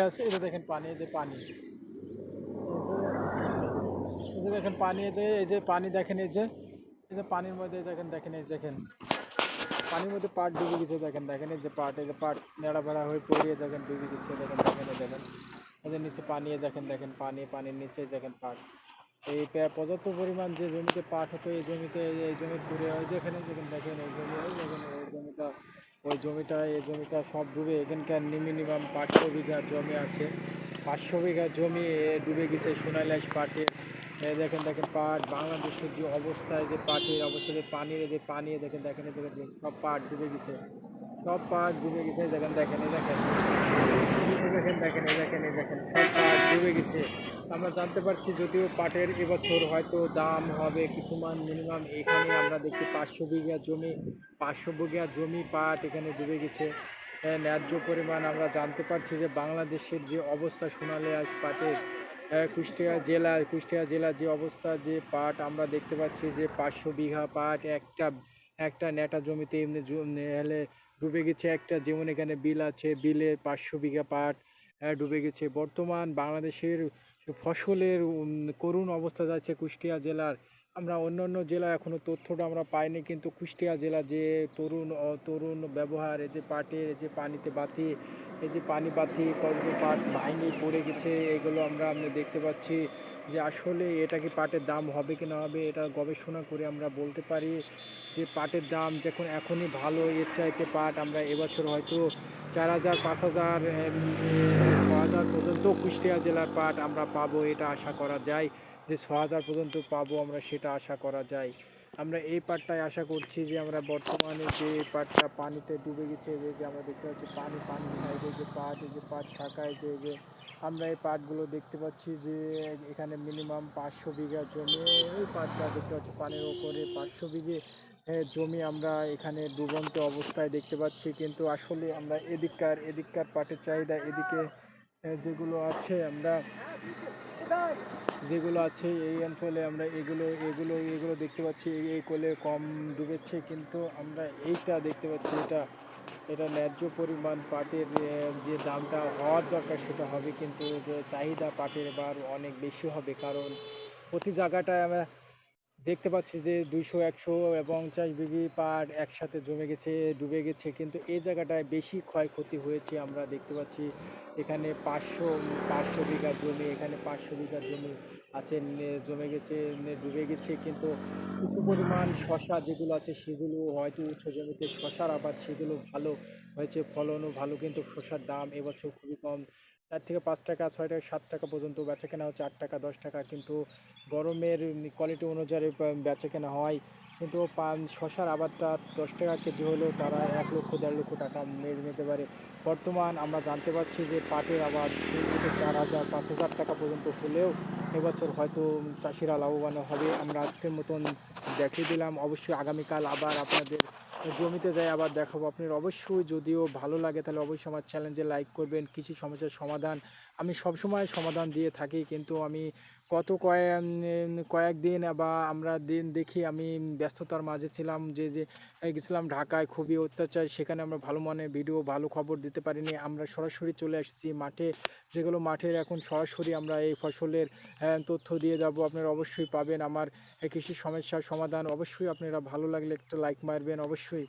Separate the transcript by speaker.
Speaker 1: আছে এটা দেখেন পানি, এই যে পানি, এই যে দেখেন পানি, এই যে পানি দেখেন, এই যে পানির মধ্যে দেখেন এই দেখেন পানির মধ্যে পাট ডুবে গেছে, দেখেন দেখেন এই যে পাট নেড়া বেড়া হয়ে পড়িয়ে দেখেন ডুবে গেছে, দেখেন এই যে নিচে পানি, দেখেন পানি, পানির নিচে দেখেন পাট। এই পর্যাপ্ত পরিমাণ যে জমিতে পাট হতো এই জমিতে, এই জমির ঘুরে ওই যেখানে দেখেন এই জমি, ওই দেখেন এই জমিটা সব ডুবে, এখানকার মিনিমাম 500 বিঘা জমি আছে, 500 বিঘা জমি ডুবে গেছে সোনাইলাস পাটের। দেখেন পাট, বাংলাদেশের যে অবস্থা, এই যে পাটের অবস্থা, যে পানির, এই যে পানি দেখেন সব পাট ডুবে গেছে, সব পাট ডুবে গেছে, দেখেন সব পাট ডুবে গেছে। আমরা জানতে পারছি যদিও পাটের এবছর হয়তো দাম হবে কিছুমান, মিনিমাম এখানে আমরা দেখছি 500 বিঘা জমি, 500 বিঘা জমি পাট এখানে ডুবে গেছে। ন্যায্য পরিমাণ আমরা জানতে পারছি যে বাংলাদেশের যে অবস্থা সোনালী আঁশ পাটের, কুষ্টিয়া জেলার যে অবস্থা, যে পাট আমরা দেখতে পাচ্ছি যে 500 বিঘা পাট একটা একটা নেটা জমিতে এমনি হেলে ডুবে গেছে। একটা যেমন এখানে বিল আছে, বিলে 500 বিঘা পাট ডুবে গেছে। বর্তমান বাংলাদেশের ফসলের করুণ অবস্থা যাচ্ছে কুষ্টিয়া জেলার। আমরা অন্যান্য জেলা এখনো তথ্যটা আমরা পাইনি, কিন্তু কুষ্টিয়া জেলা যে তরুণ ব্যবহার, এই যে পাটের, এই যে পানিতে বাতি, এই যে পানি বাতি কতগুলো পাট ভাঙে পড়ে গেছে, এগুলো আমরা দেখতে পাচ্ছি যে আসলে এটা কি পাটের দাম হবে কি না হবে, এটা গবেষণা করে আমরা বলতে পারি যে পাটের দাম যখন এখনই ভালো, এর চাইতে পাট আমরা এবছর হয়তো 4,000, 5,000, 6,000 পর্যন্ত কুষ্টিয়া জেলার পাট আমরা পাবো, এটা আশা করা যায় যে 6,000 পর্যন্ত পাবো আমরা, সেটা আশা করা যায়। আমরা এই পাটটাই আশা করছি যে আমরা বর্তমানে যে পাটটা পানিতে ডুবে গেছে, যে আমরা দেখতে পাচ্ছি পানি সাইডে যে পাট, এই যে পাট শাখায় যে আমরা এই পাটগুলো দেখতে পাচ্ছি যে এখানে মিনিমাম 500 বিঘা জমি, এই পাটটা দেখতে পাচ্ছি পানির ওপরে 500 বিঘে জমি আমরা এখানে ডুবন্ত অবস্থায় দেখতে পাচ্ছি। কিন্তু আসলে আমরা এদিককার পাটের চাহিদা এদিকে যেগুলো আছে এই অঞ্চলে আমরা এগুলো দেখতে পাচ্ছি এই কোলে কম ডুবেছে, কিন্তু আমরা এইটা দেখতে পাচ্ছি, এটা ন্যায্য পরিমাণ পাটের যে দামটা হওয়ার দরকার সেটা হবে, কিন্তু যে চাহিদা পাটের এবার অনেক বেশি হবে, কারণ প্রতি জায়গাটায় আমরা দেখতে পাচ্ছি যে 200, 100 এবং 50 বিঘি পাট একসাথে জমে গেছে, ডুবে গেছে, কিন্তু এই জায়গাটায় বেশি ক্ষয়ক্ষতি হয়েছে। আমরা দেখতে পাচ্ছি এখানে 500 বিঘা জমি, এখানে 500 বিঘা জমি আছে, জমে গেছে, ডুবে গেছে, কিন্তু কিছু পরিমাণ শশা যেগুলো আছে সেগুলো হয়তো উঁচু জমিতে শশার আবাদ, সেগুলো ভালো হয়েছে, ফলনও ভালো, কিন্তু শশার দাম এবছর খুবই কম, 4 থেকে 5 টাকা, 6 টাকা, 7 টাকা পর্যন্ত বেচা কেনা হচ্ছে, 8 টাকা, 10 টাকা, কিন্তু গরমের কোয়ালিটি অনুযায়ী বেচা কেনা হয়। কিন্তু শশার আবাদটা 10 টাকা কেজি হলেও তারা 1 লক্ষ, 1.5 লক্ষ টাকা মেরে নিতে পারে। বর্তমান আমরা জানতে পারছি যে পাটের আবাদ 3 থেকে 4,000, 5,000 টাকা পর্যন্ত হলেও এবছর হয়তো চাষিরা লাভবান হবে। আমরা আজকের মতন দেখিয়ে দিলাম, অবশ্যই আগামীকাল আবার আপনাদের জমিতে যাই আবার দেখাবো। আপনার অবশ্যই যদিও ভালো লাগে তাহলে অবশ্যই আমার চ্যানেলকে লাইক করবেন। কৃষি সমস্যার সমাধান আমি সবসময় সমাধান দিয়ে থাকি, কিন্তু আমি গত কয়েকদিন বা আমরা দিন দেখি আমি ব্যস্ততার মাঝে ছিলাম, যে গেছিলাম ঢাকায়, খুবই অত্যাচার, সেখানে আমরা ভালো মানের ভিডিও, ভালো খবর দিতে পারিনি। আমরা সরাসরি চলে আসছি মাঠে, যেগুলো মাঠের এখন সরাসরি আমরা এই ফসলের তথ্য দিয়ে যাব, আপনারা অবশ্যই পাবেন আমার কৃষি সমস্যার সমাধান। অবশ্যই আপনারা ভালো লাগলে একটা লাইক মারবেন অবশ্যই।